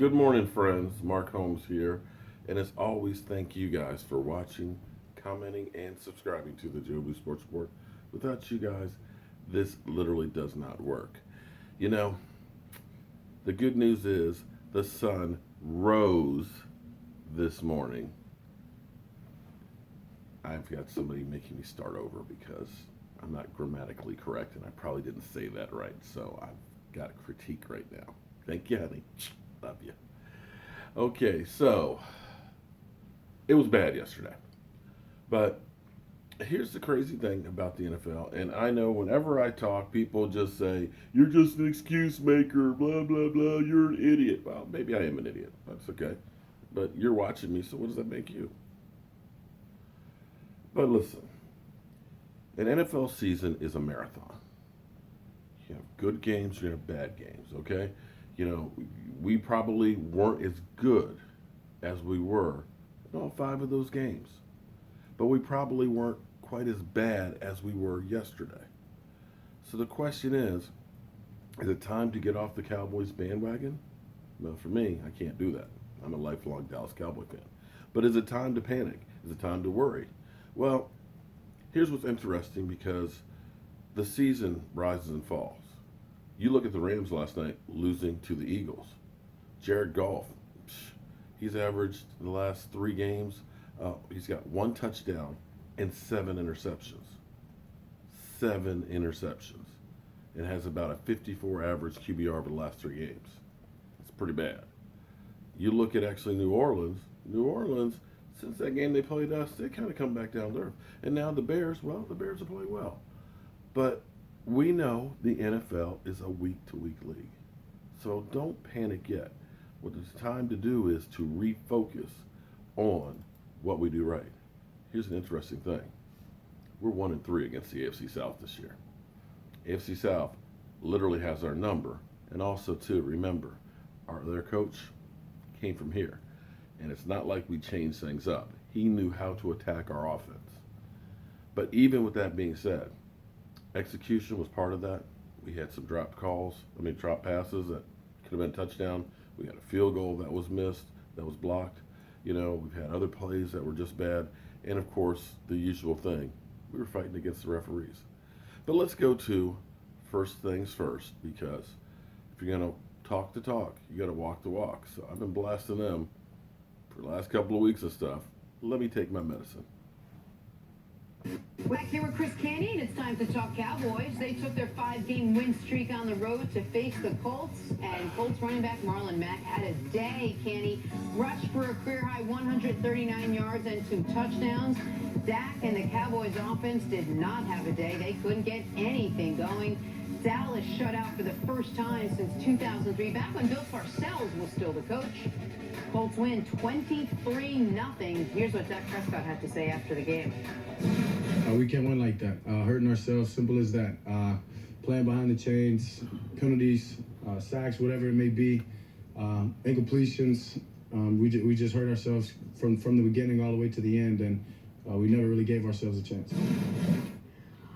Good morning, friends. Mark Holmes here. And as always, thank you guys for watching, commenting, and subscribing to the Joe Blue Sports Report. Without you guys, this literally does not work. You know, the good news is the sun rose this morning. I've got somebody making me start over because I'm not grammatically correct and I probably didn't say that right. So I've got a critique right now. Thank you, honey. Love you. Okay, so it was bad yesterday. But here's the crazy thing about the NFL, and I know whenever I talk, people just say, "You're just an excuse maker, blah, blah, blah, you're an idiot." Well, maybe I am an idiot. That's okay. But you're watching me, so what does that make you? But listen, an NFL season is a marathon. You have good games, you have bad games, okay? You know, we probably weren't as good as we were in all five of those games. But we probably weren't quite as bad as we were yesterday. So the question is it time to get off the Cowboys bandwagon? Well, for me, I can't do that. I'm a lifelong Dallas Cowboy fan. But is it time to panic? Is it time to worry? Well, here's what's interesting because the season rises and falls. You look at the Rams last night losing to the Eagles. Jared Goff, he's averaged in the last three games, he's got one touchdown and seven interceptions. Seven interceptions. And has about a 54 average QBR over the last three games. It's pretty bad. You look at actually New Orleans. New Orleans, since that game they played us, they kind of come back down to earth. And now the Bears, well, the Bears are playing well. But we know the NFL is a week-to-week league. So don't panic yet. What it's time to do is to refocus on what we do right. Here's an interesting thing. We're 1-3 against the AFC South this year. AFC South literally has our number. And also, too, remember, their coach came from here. And it's not like we changed things up. He knew how to attack our offense. But even with that being said, execution was part of that. We had some drop passes that could have been a touchdown. We had a field goal that was missed, that was blocked. You know, we've had other plays that were just bad. And of course, the usual thing, we were fighting against the referees. But let's go to first things first, because if you're going to talk the talk, you got to walk the walk. So I've been blasting them for the last couple of weeks of stuff. Let me take my medicine. Back here with Chris Canny, and it's time to talk Cowboys. They took their 5-game win streak on the road to face the Colts, and Colts running back Marlon Mack had a day. Canny rushed for a career-high 139 yards and 2 touchdowns. Dak and the Cowboys offense did not have a day. They couldn't get anything going. Dallas shut out for the first time since 2003, back when Bill Parcells was still the coach. Colts win 23-0. Here's what Dak Prescott had to say after the game. We can't win like that. Hurting ourselves, simple as that. Playing behind the chains, penalties, sacks, whatever it may be, incompletions. We just hurt ourselves from the beginning all the way to the end, and we never really gave ourselves a chance.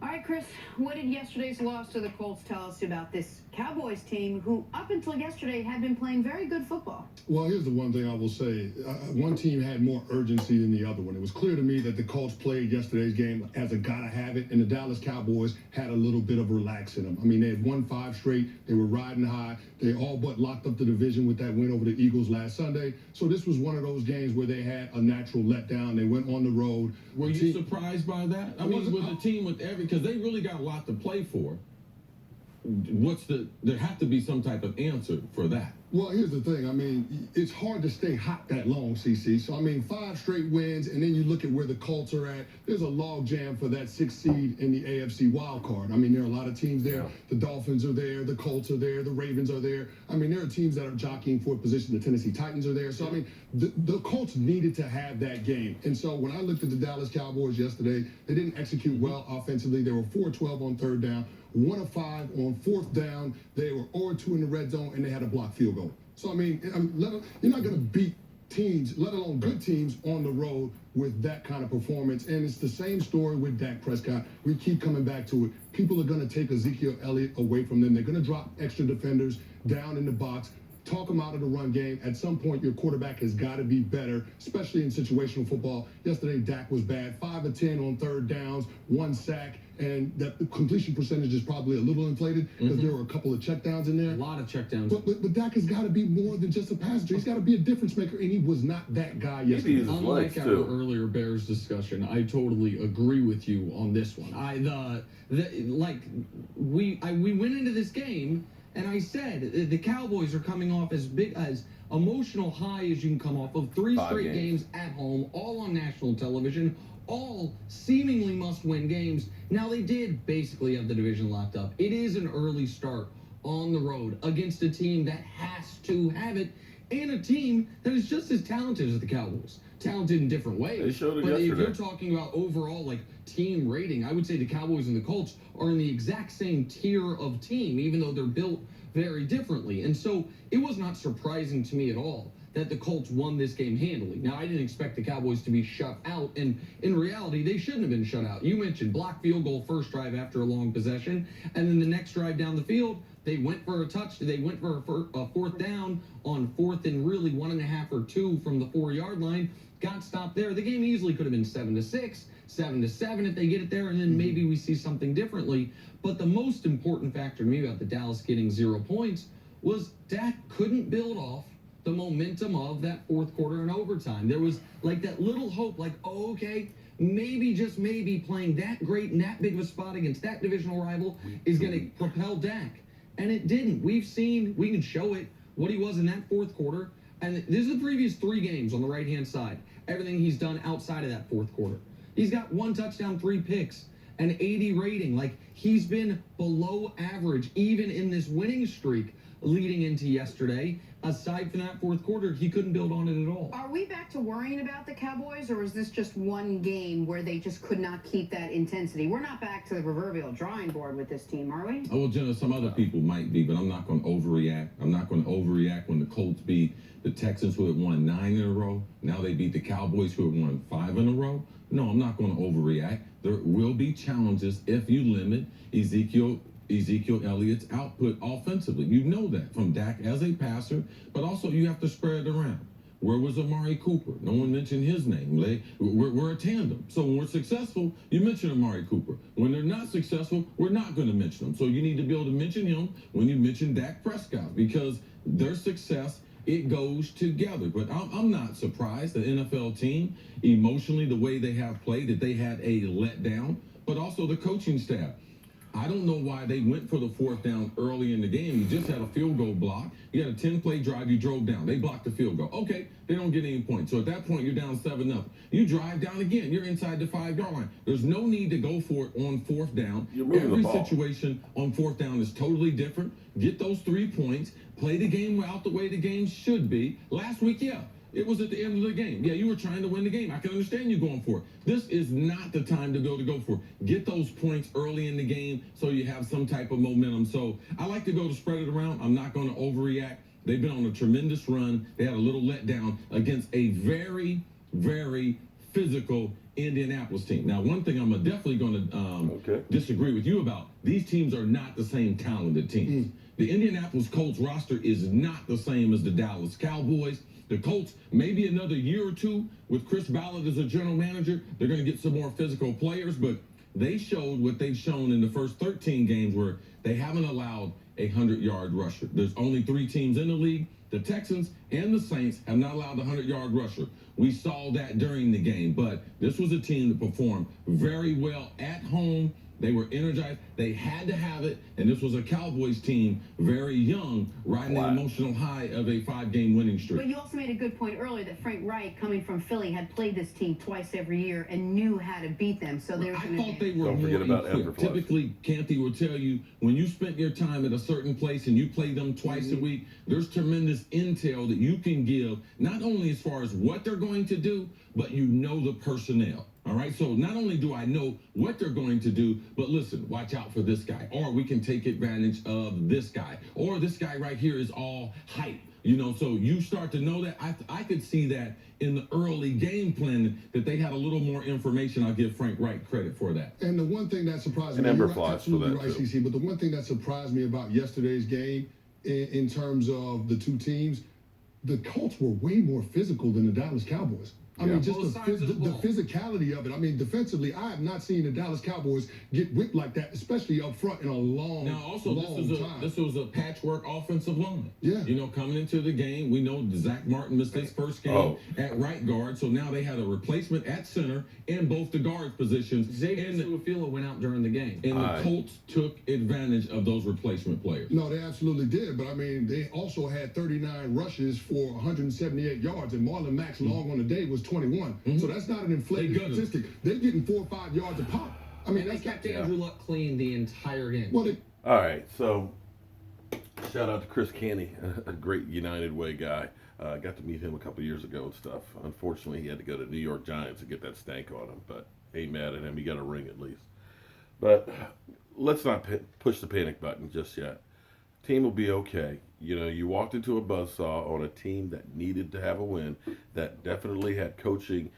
All right, Chris, what did yesterday's loss to the Colts tell us about this Cowboys team who, up until yesterday, had been playing very good football? Well, here's the one thing I will say. One team had more urgency than the other one. It was clear to me that the Colts played yesterday's game as a gotta have it, and the Dallas Cowboys had a little bit of relax in them. I mean, they had won 5 straight. They were riding high. They all but locked up the division with that win over the Eagles last Sunday. So this was one of those games where they had a natural letdown. They went on the road. Were you surprised by that? I mean, with a team with because they really got a lot to play for. There have to be some type of answer for that. Well, here's the thing. I mean, it's hard to stay hot that long, CC. So, I mean, 5 straight wins, and then you look at where the Colts are at. There's a log jam for that 6th seed in the AFC wild card. I mean, there are a lot of teams there. Yeah. The Dolphins are there. The Colts are there. The Ravens are there. I mean, there are teams that are jockeying for a position. The Tennessee Titans are there. So, I mean, the Colts needed to have that game. And so when I looked at the Dallas Cowboys yesterday, they didn't execute well offensively. They were 4-12 on 3rd down. 1 of 5 on 4th down. They were 0-2 in the red zone, and they had a blocked field goal. So, I mean, you're not going to beat teams, let alone good teams, on the road with that kind of performance. And it's the same story with Dak Prescott. We keep coming back to it. People are going to take Ezekiel Elliott away from them. They're going to drop extra defenders down in the box. talk them out of the run game. At some point, your quarterback has got to be better, especially in situational football. Yesterday, Dak was bad. 5 of 10 on third downs, 1 sack, and that completion percentage is probably a little inflated because there were a couple of checkdowns in there. A lot of checkdowns. But Dak has got to be more than just a passer. He's got to be a difference maker, and he was not that guy yesterday. Unlike our earlier Bears discussion, I totally agree with you on this one. We went into this game, and I said the Cowboys are coming off as big as emotional high as you can come off of 3 straight games at home, all on national television, all seemingly must-win games. Now, they did basically have the division locked up. It is an early start on the road against a team that has to have it, and a team that is just as talented as the Cowboys. Talented in different ways. They showed it but yesterday. if you're talking about overall, like, team rating, I would say the Cowboys and the Colts are in the exact same tier of team, even though they're built very differently. And so it was not surprising to me at all that the Colts won this game handily. Now, I didn't expect the Cowboys to be shut out, and in reality, they shouldn't have been shut out. You mentioned block field goal first drive after a long possession, and then the next drive down the field, they went for a they went for a 4th down on 4th and really 1.5 or 2 from the 4-yard line, got stopped there. The game easily could have been 7-6, 7-7 if they get it there, and then maybe we see something differently. But the most important factor to me about the Dallas getting 0 points was Dak couldn't build off the momentum of that 4th quarter and overtime. There was like that little hope, like, oh, okay, maybe, just maybe, playing that great and that big of a spot against that divisional rival is going to propel Dak. And it didn't. We've seen, we can show it, what he was in that 4th quarter. And this is the previous 3 games on the right-hand side. Everything he's done outside of that 4th quarter. He's got 1 touchdown, 3 picks, an 80 rating. Like, he's been below average, even in this winning streak leading into yesterday. Aside from that 4th quarter, he couldn't build on it at all. Are we back to worrying about the Cowboys, or is this just one game where they just could not keep that intensity? We're not back to the proverbial drawing board with this team, are we? Oh, well, Jenna, some other people might be, but I'm not going to overreact. I'm not going to overreact when the Colts beat the Texans, who had won 9 in a row. Now they beat the Cowboys, who had won 5 in a row. No, I'm not going to overreact. There will be challenges if you limit Ezekiel Elliott's output offensively. You know that from Dak as a passer, but also you have to spread it around. Where was Amari Cooper? No one mentioned his name. We're a tandem. So when we're successful, you mention Amari Cooper. When they're not successful, we're not going to mention them. So you need to be able to mention him when you mention Dak Prescott, because their success, it goes together. But I'm not surprised the NFL team, emotionally, the way they have played, that they had a letdown, but also the coaching staff. I don't know why they went for the 4th down early in the game. You just had a field goal block. You had a 10-play drive. You drove down. They blocked the field goal. Okay, they don't get any points. So at that point, you're down 7-0. You drive down again. You're inside the 5-yard line. There's no need to go for it on 4th down. Every situation on 4th down is totally different. Get those 3 points. Play the game out the way the game should be. Last week, yeah, it was at the end of the game. Yeah, you were trying to win the game. I can understand you going for it. This is not the time to be able to go for it. Get those points early in the game so you have some type of momentum. So I like to go to spread it around. I'm not going to overreact. They've been on a tremendous run. They had a little letdown against a very, very physical Indianapolis team. Now, one thing I'm definitely going to disagree with you about, these teams are not the same talented teams. The Indianapolis Colts roster is not the same as the Dallas Cowboys. The Colts, maybe another year or 2 with Chris Ballard as a general manager, they're going to get some more physical players, but they showed what they've shown in the first 13 games where they haven't allowed a 100-yard rusher. There's only 3 teams in the league. The Texans and the Saints have not allowed a 100-yard rusher. We saw that during the game, but this was a team that performed very well at home. They were energized. They had to have it. And this was a Cowboys team, very young, riding the emotional high of a 5-game winning streak. But you also made a good point earlier that Frank Reich, coming from Philly, had played this team twice every year and knew how to beat them. So there's I thought they were more equipped. Typically, Canty will tell you, when you spent your time at a certain place and you play them twice a week, there's tremendous intel that you can give, not only as far as what they're going to do, but you know the personnel. All right, so not only do I know what they're going to do, but listen, watch out for this guy, or we can take advantage of this guy, or this guy right here is all hype. You know, so you start to know that. I could see that in the early game plan, that they had a little more information. I'll give Frank Reich credit for that. And the one thing that surprised me, you're absolutely right, CC, but the one thing that surprised me about yesterday's game, in terms of the two teams, the Colts were way more physical than the Dallas Cowboys. I mean, just Both sides of the ball. physicality of it. I mean, defensively, I have not seen the Dallas Cowboys get whipped like that, especially up front in a long, Now, also, long time. this was a patchwork offensive line. Yeah. You know, coming into the game, we know Zach Martin missed his first game at right guard, so now they had a replacement at center in both the guard positions. Xavier Su'a-Filo went out during the game. And the Colts took advantage of those replacement players. No, they absolutely did. But I mean, they also had 39 rushes for 178 yards, and Marlon Mack's long on the day was 21. So that's not an inflated statistic. They're getting 4 or 5 yards a pop. I mean, And they kept Andrew Luck clean the entire game. Well, All right, so shout out to Chris Canny, a great United Way guy. Got to meet him a couple years ago and stuff. Unfortunately, he had to go to New York Giants to get that stank on him, but ain't mad at him. He got a ring at least. But let's not push the panic button just yet. Team will be okay. You know, you walked into a buzzsaw on a team that needed to have a win, that definitely had coaching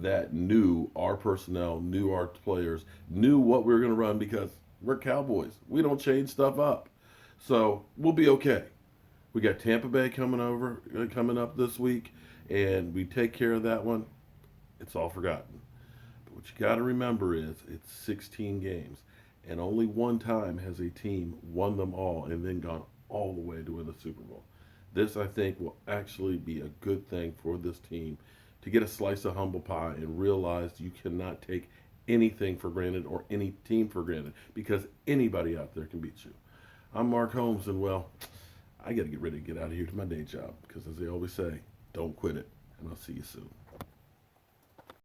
that knew our personnel, knew our players, knew what we were going to run because we're Cowboys. We don't change stuff up. So we'll be okay. We got Tampa Bay coming up this week, and we take care of that one. It's all forgotten. But what you got to remember is it's 16 games, and only one time has a team won them all and then gone all the way to win the Super Bowl. This, I think, will actually be a good thing for this team to get a slice of humble pie and realize you cannot take anything for granted or any team for granted because anybody out there can beat you. I'm Mark Holmes, and well, I got to get ready to get out of here to my day job because, as they always say, don't quit it, and I'll see you soon.